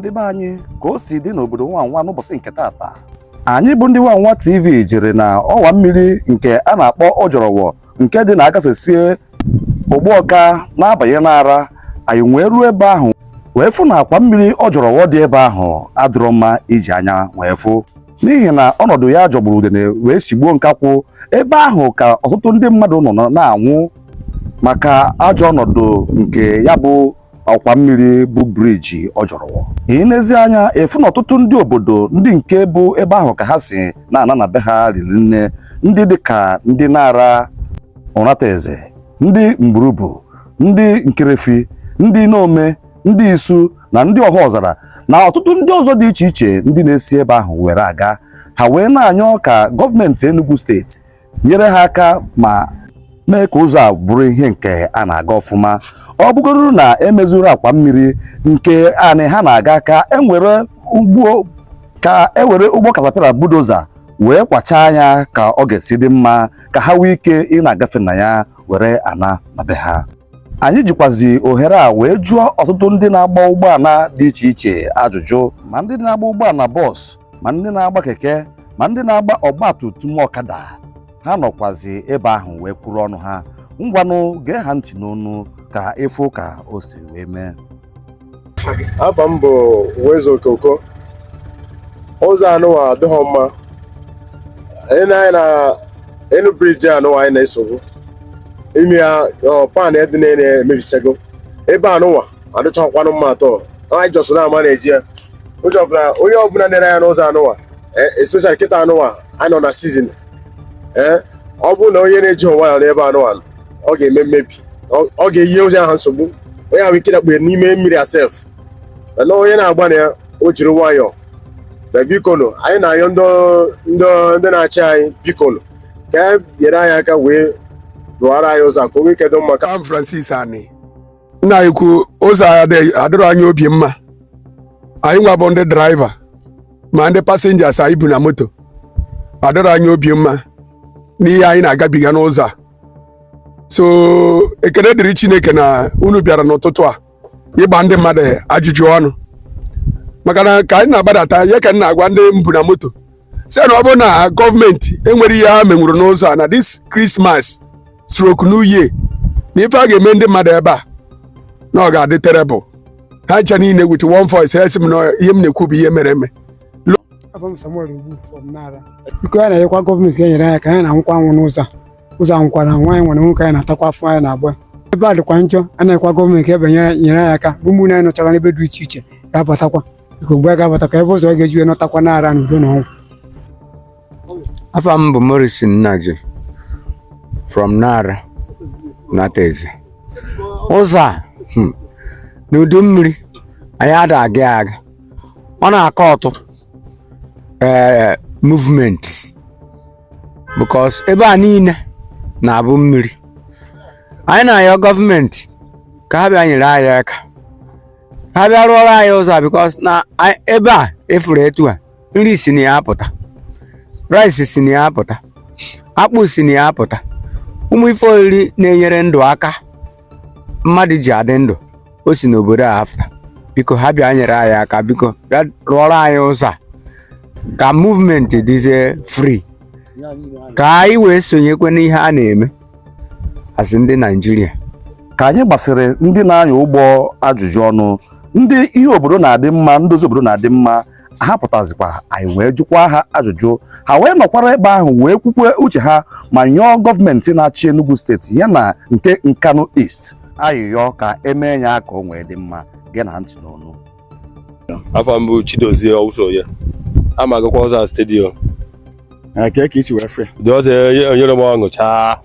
ndị be anyị ka o si dị n'obodo Nwanwa n'ụbọchị nke taata. Anyị bụ ndị Nwanwa TV jere na ọwa mmiri nke a na-akpọ Ojorowo nke dị na-agafesie Ogbuoka na-abanye Nara. Anyị wee ruo ebe ahụ wee fụ na akwa mmiri Ojorowo dị ebe ahụ adịrọ mma iji anya wee fụ, n'ihi na ọnọdụ ya jọgburu udene wee sigbuo nkakwụ. Ebe ahụ ka ọtụtụ ndị mmadụ nọ na-anwụ maka ajọ ọnọdụ nke ya bụ ọkwa mmiri bụ briji Ojorowo. N'ezi anya efu na ọtụtụ ndị obodo ndị nke bụ ebe ahụ ka ha si na-ana na be ha riri nne, ndị dịka ndị Nara, Unataeze, ndị Mgburubu, ndị Nkerefi, ndị Nome, ndị Isu na ndị Ọhaọzara na ọtụtụ ndị ọzọ dị iche iche ndị na-esi ebe ahụ were aga. Ha wee na-anyọ ka gọọmenti Enugu steeti nyere ha aka ma mee ka ụzọ a bụrụ ihe nke a na-aga ọfụma. Ọ bụgoro na emezuru akwa mmiri nke anị ha na-aga ka ewere ụgbọ katapila budoza wee kwachaa anya ka ọ ga-esi dị mma ka ha nwee ike ị na-agafe na ya were ana na be ha. Anyị jikwazi ohere a wee jụọ ọtụtụ ndị na-agba ụgbọala dị iche iche ajụjụ, ma ndị na-agba ụgbọala bọs, ma ndị na-agba keke, ma ndị na-agba ọgbatumtum ọkada. Ha nọkwazi ebe ahụ wee kwuru ọnụ ha. Ngwanụ gee ha ntị n'onu ka ịfụ ka o si wee mee. Afa m bụ Ogbuoka. Ụzọ anụwa adịghị mma. Anyị na enu briji anụwa anyị na-esogbu ime ya pan dị na-emebichago. Ebe anụwa adịchakwanụ mma atọ. Anyị jọsọ na-ama na-eji ya. Ụjọ ọbụla onye ọbụla na-ere ya n'ụzọ anụwa, especially kịta anụwa anyị nọ na sizin. Ọ bụrụ na onye na-eji onwe ya n'ebe anụwa ọ ga-eme mmebi, ọ ga-eyi ozi ahụ nsogbu. Onye ahụ ike dakpuye n'ime mmiri asef na onye na-agba na ya o jiri nwayọọ. Na bikono anyị na-ayọ ndị na-achị anyị bikono ka e nyere anyị aka wee rụọra anyị ụzọ ka o nwee kedu mma. Ka Francis Ani nna ikwu ụzọ adịrọ anyị obi mma. Anyị nwa bụ ndị draiva ma ndị pasenjas anyị bụ na moto adịrọ anyị obi mma n'ihe anyị na-agabiga n'ụzọ a. So ekele dịrị Chineke na unu bịara n'ụtụtụ a ịgba ndị mmadụ ajụjụ ọnụ, maka na ka anyị na-agbadata ya ka m na-agwa ndị mbụ na moto sị na ọ bụrụ na gọọmenti enwere ihe ha menwuru n'ụzọ a na dis Christmas stroke New Year na ife a ga-eme ndị mmadụ ebe a na ọ ga-adị terrible. Ha ncha niile with one voice ha sị m na ihe m na-ekwu bụ ihe mere eme. From Nara. Biko ya na-enyekwa gọọmenti enyere anyị ka anyị na-anwụkwa anwụ n'ụzọ anwụkwara nwa anyị nwere nwoke anyị na-atakwa afọ anyị na-agba. Ebe a dịkwa njọ, a na-ekwa gọọmenti ebe nyere anyị aka bụ ụmụnne anyị nọchara n'ebe dị iche iche ga-abatakwa. Biko mgbe ga-abata ka ebe ụzọ ọ ga-eji nọtakwa Nara n'udo na ọnwụ. Afa m bụ Morrison Nnaji from Nara, Unataeze. Ụzọ a n'udu mmiri anyị ada aga ọ na-akọ ọtụ movement because ebe a niile na-abụ mmiri. Anyị na-ayọ gọọmenti ka ha bịa nyere anyị aka, ha bịa rụọrọ anyị ụzọ because na ebe a efuru etu a nri si na ya apụta, rice si na ya apụta, akpụ si na ya apụta, ụmụ ife oriri na-enyere ndụ aka mmadụ ji adị ndụ o si n'obodo a afta. Biko ha bịa nyere anyị aka, biko bịa rụọrọ anyị ụzọ a ka movement dịzie free, ka anyị wee sonyekwe n'ihe a na-eme asị ndị Naijiria. Ka anyị gbasịrị ndị na-anya ụgbọ ajụjụ ọnụ, ndị ihe obodo na-adị mma, ndozi obodo na-adị mma, ha pụtazikwa anyị wee jụkwa ha ajụjụ. Ha wee nọkwara ebe ahụ wee kwukwe uche ha ma nyọọ gọọmenti na-achị Enugu steeti ya na nke Nkanu East ayịyọ ka emee ya ka o nwee dị mma. Gee na ntị n'onu. Afa m bụ Chidozie Owusoye, ama agakwa ụzọ stadium. Ka isi wee fee Dị ọzọ enyere m ọṅụ chaa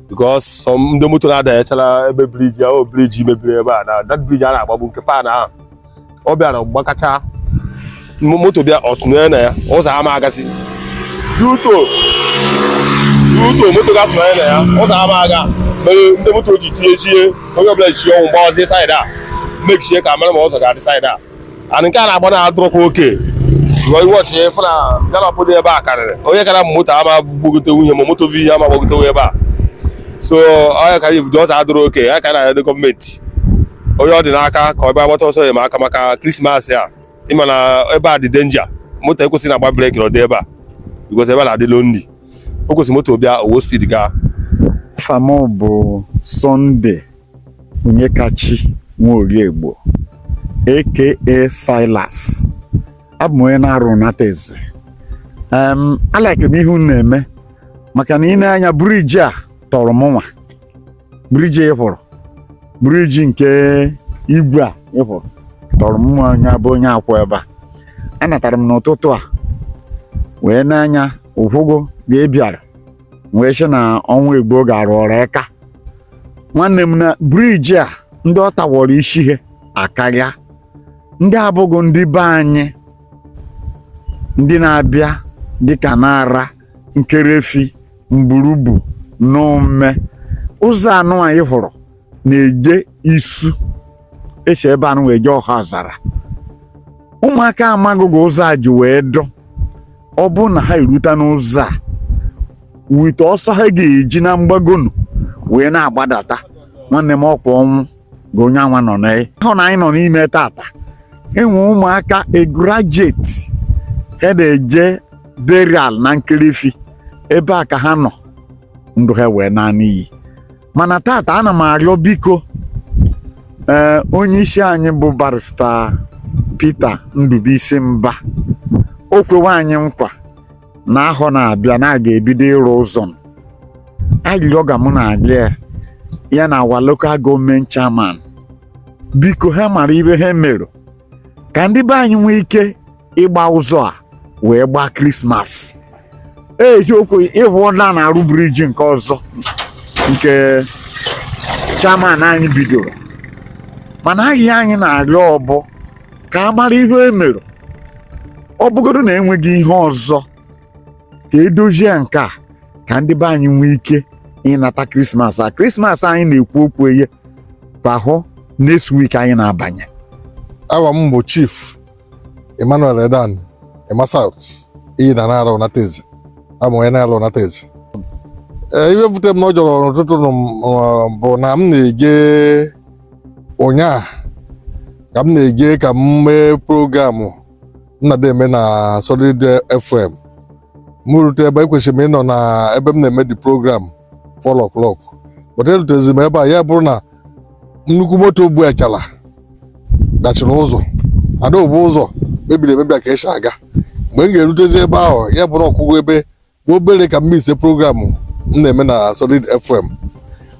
because ndị moto na-adanyechala ebe briji ahụ, briji mebiri ebe a na that briji a na-agbagbu nke pan ahụ ọ bịara gbakacha moto bịa ọtụnye na ya ụzọ ama agasị yuto moto ga-atụnye na ya ụzọ ama aga mere ndị moto ji tiechie onye ọbụla ji ọnwụ mgbawazie saịdị a mekchie ka mara ma ụzọ ga-adị saịdị a. Anụ nke a na-agba na-adụrọkwa oke iwọchị ịfụ na galọpụ dị ebe a karịrị onye kara m moto ama gbogote nwunye ma moto vi ama gbogote ebe a. So onye kara ivudo ọzọ adụrụ oke ya ka na-adị gọọmenti onye ọ dị n'aka ka ọ bịa gbata ọsọ enyemaka maka Krismas a ịma na ebe a dị danger moto ekwesịghị na-agba breki n'ọdị ebe a because ebe a na-adị lonely o kwesịrị moto bịa owo speed gaa. Afa m bụ Sunday Onyekachi Nworigbo aka Silas. Abụ m onye na-arụ Unataeze. Alike m ihe unu na-eme maka na ị na-anya briji a tọrọ m nwa. Briji ịhụrụ briji nke igwe a ịhụrụ tọrọ m nwa onye abụ onye akwụ ebe a. Anatara m n'ụtụtụ a wee n'anya ụhụgo ga-ebiara wee sị na ọnwa Igbo ga-arụ ọrụ eka. Nwanne m na briji a ndị ọ tawọrọ isi ihe akarịa ndị abụghị ndị be anyị ndị na-abịa dịka Nara, Nkerefi, Mburubu, Nome. Ụzọ anụ anyị hụrụ na-eje Isu esi ebe anụ wee je Ọha Ọzara. Ụmụaka amaghị ụzọ a ji wee dọ. Ọ bụ na ha erute n'ụzọ a wite ọsọ ha ga-eji na mgbagonu wee na-agbadata. Nwanne m ọkwa ọnwụ ga onye anwa nọ na ahụ na anyị nọ n'ime tata. Enwe ụmụaka graduate ha na-eje burial na Nkerefi ebe a ka ha nọ ndụ ha wee naanị iyi. Mana tata ana m arịọ biko onye isi anyị bụ barista Peter Ndubuisi Mba o kwewe anyị nkwa na ahọ na-abịa na a ga-ebido ịrụ ụzọ. Arịrịọ ga mụ na-aga ya na awa local government chairman biko ha mara ibe ha mere ka ndị be anyị nwee ike ịgba ụzọ a wee gbaa Krismas. Eziokwu ịhụ na na-arụ briji nke ọzọ nke chairman anyị bidoro, mana ahịa anyị na-arịọ ọbụ ka a mara ihe e mere. Ọ bụgodo na enweghị ihe ọzọ ka edozie nke a ka ndị be anyị nwee ike ịnata Krismas a. Krismas anyị na-ekwu okwu eye kwa ahụ next week anyị na-abanye. Awa m bụ Chief Emmanuel Edan Emma South iyi na Nara Unataeze. Abụ onye na-alụ Unataeze. Iwe bute m na ọ jọrọ n'ụtụtụ bụ na m na-ege ụnyaa ka m na-ege ka m mee programụ nnademe na Solid FM. M rute ebe ekwesịrị m ịnọ na ebe m na-eme the program 4 o'clock. But erutezi m ebe a ya bụrụ na nnukwu moto bu echala gachiri ụzọ ada obu ụzọ mebiri emebi ka esi aga. Mgbe m ga-erutezi ebe ahụ ya bụrụ ọkwụkwọ ebe obere ka m ise programụ m na-eme na Solid FM.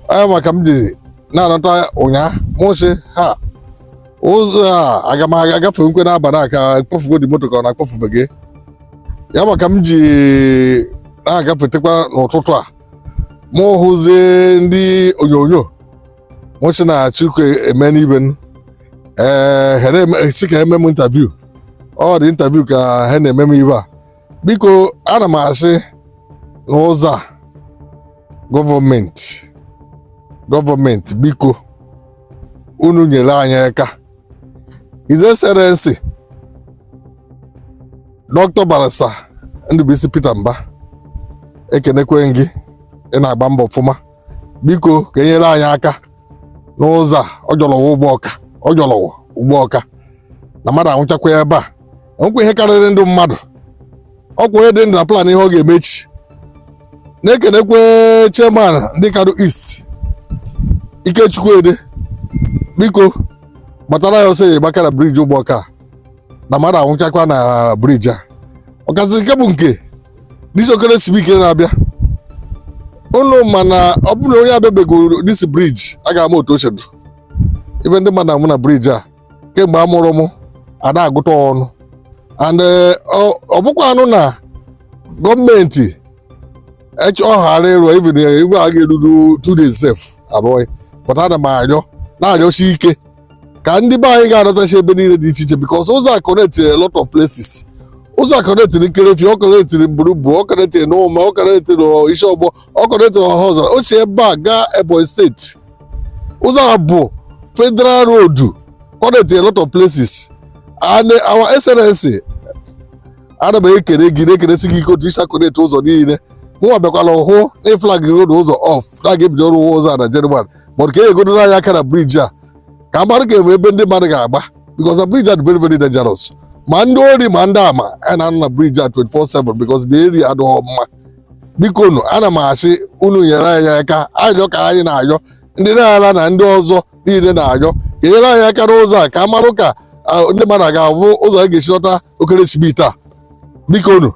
Anya maka m ji na-anata ụnyaa mụsị ha ụzọ a aga m agafe nkwe n'abalị a ka kpọfugo dị moto ka ọ na-akpọfubege ya maka m ji na-agafetekwa n'ụtụtụ a mụ hụzie ndị onyonyo mụsị na Chukwu eme n'ibe si ka eme m interview. Ọ dị interview ka ha na-eme m ibe a. Biko ana m asị n'ụzọ a gọọmenti biko unu nyere anyị aka. His Excellency Dr. Barrister Ndubuisi Peter Mba ekenekwe gị ị na-agba mbọ ọfụma. Biko ka enyere anyị aka n'ụzọ a ọ jọlọwụ Ogbuoka na mmadụ anwụchakwa ebe a. Enwekwa ihe karịrị ndụ mmadụ. Ọkwa onye dị ndụ na plan ihe ọ ga-emechi. Na-ekenekwe chairman ndị Kano East Ikechukwuede biko gbatara ya ọsọ enyemaka na briji Ogbuoka na mmadụ anwụchakwa na briji a. Ọkazị nke bụ nke n'isi Okeresibike na-abịa unu mana ọ bụrụ na onye abịabego n'isi briji a ga-ama otu ochedu ebe ndị mmadụ amụ na briji a kemgbe a mụrụ mụ ada agụta ọnụ. And ọ bụkwa anụ na gọọmenti ọ ghara ịrụ even igwe a ga-eruru 2 days sef arụọ. But ana m na-arịọsi ike ka ndị be anyị ga-anọtachi ebe niile dị iche iche because ụzọ a connectiri a lot of places. Ụzọ a connectiri Nkerefi, ọ connectiri Mburubu, ọ connectiri Nome, ọ connectiri Isiọgbọ, ọ connectiri Ọha Ọzara. O si ebe a gaa Ebonyi steeti. Ụzọ a bụ federal road connectiri a lot of places. And our Excellency ana m ekele gị na-ekelesi gị ike otu isi connect ụzọ niile. Mụnwa bịakwala hụ na flag road ụzọ off na ga-ebido ọrụ ụzọ a na January. But ka egodo anyị aka na briji a ka mmadụ ga-enwe ebe ndị mmadụ ga-agba because the bridge is very very dangerous. ma ndị ori ma ndị ama a na-anọ na briji a 24/7 because the area adịghị mma. Biko nụ ana m asị unu nyere anyị aka ayọ ka anyị na-ayọ ndị na-ala na ndị ọzọ niile na-ayọ nyere anyị aka n'ụzọ a ka amarụ ka ndị mmadụ ga-abụ ụzọ a ga-esi lọta okeresimite a. Biko nụ.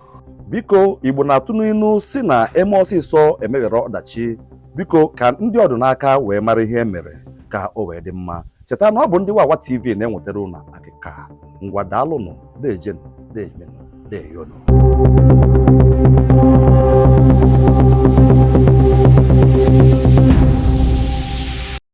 Biko Igbo na-atụ n'inu si na eme ọsịsọ emeghere ọdachi. Biko ka ndị ọdụ n'aka wee mara ihe mere ka o wee dị mma. Cheta na ọ bụ ndị Wawa TV na-enwetara unu akịka. Ngwa daalụnụ, deejenu, deemenụ, deeyonu.